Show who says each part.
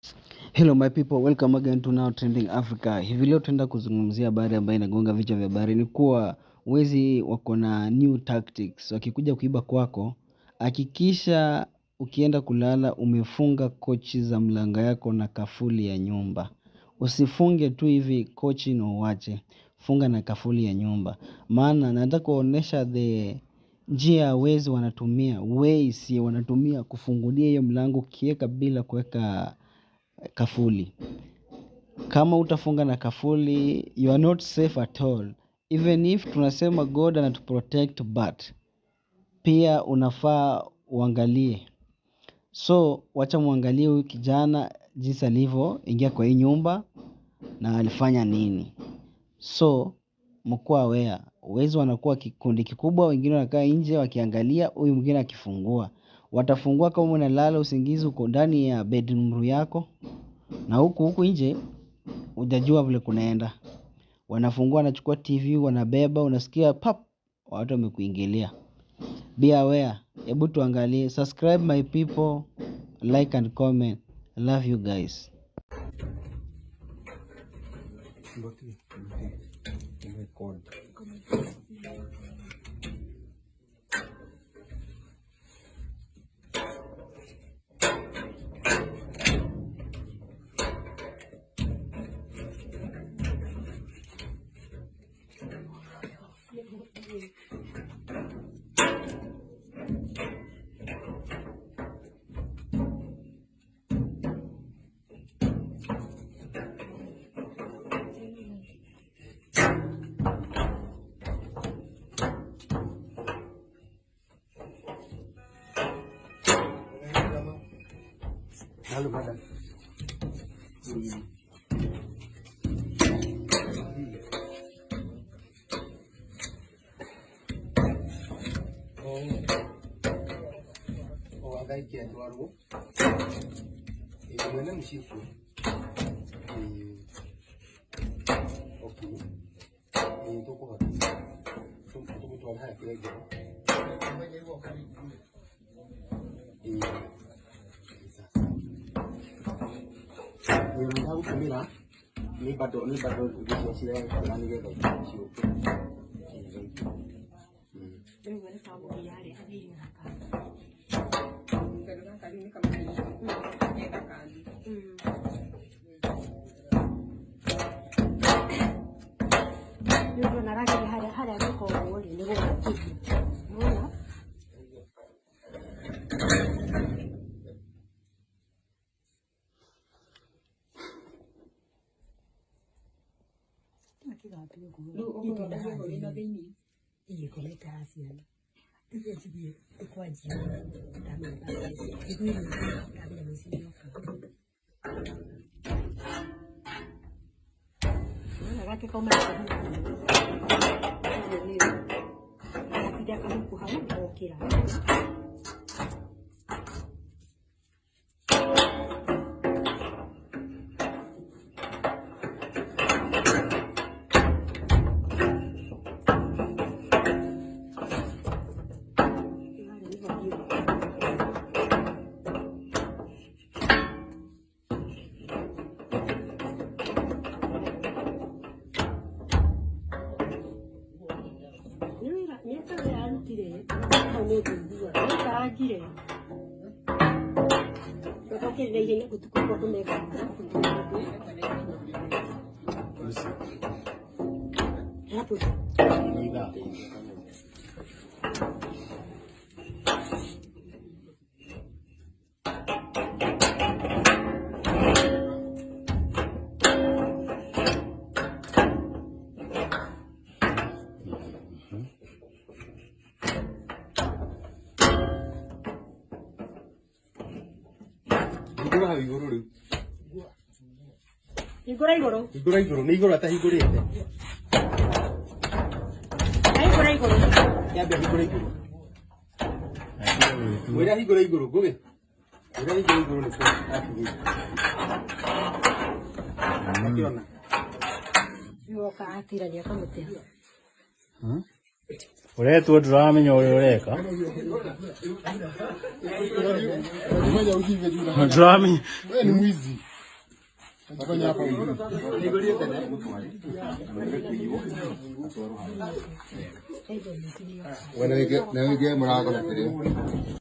Speaker 1: Hello my people, welcome again to Now Trending Africa. Hivi leo tunaenda kuzungumzia habari ambayo inagonga vichwa vya habari. Ni kuwa wezi wako na new tactics. Wakikuja kuiba kwako, hakikisha ukienda kulala umefunga kochi za mlango yako na kafuli ya nyumba. Usifunge tu hivi kochi na uache. Funga na kafuli ya nyumba. Maana nataka kuonesha njia wezi wanatumia kufungulia hiyo mlango kieka bila kuweka kafuli. Kama utafunga na kafuli, you are not safe at all. Even if tunasema God anatuprotect, but pia unafaa uangalie. So wacha muangalie huyu kijana jinsi alivyo ingia kwa hii nyumba na alifanya nini. So mkuwa aware, wezi wanakuwa kikundi kikubwa, wengine wanakaa nje wakiangalia huyu mwingine akifungua. Watafungua kama unalala usingizi uko ndani ya bedroom yako, na huku nje hujajua vile kunaenda. Wanafungua, wanachukua TV, wanabeba, unasikia pap, watu wamekuingilia. Be aware. Hebu tuangalie. Subscribe my people, like and comment. I love you guys. Halo madam. Agai kia tuaru. Mana misifu. Okay. Itu kok. Tunggu tuan hai kira gitu. Ni tahu kamera. Ni batok video sila yang ni dia baik. Ini mana tahu dia ada tapi ni nak. Kadang kali ni kami ni tak kali. Ni pun nak lagi ada ni kau boleh ni kau nak kiki. Mana? Igoro ni igoro ata igorete. Igoro. Ya bia igoro. Wera igoro goge. Wera igoro ni kwa afi. Akiona. Yo ka atira dia kamote. Ore tu turamenya ore oreka. Drama. Wewe ni mwizi.
Speaker 2: When I get, now we get more.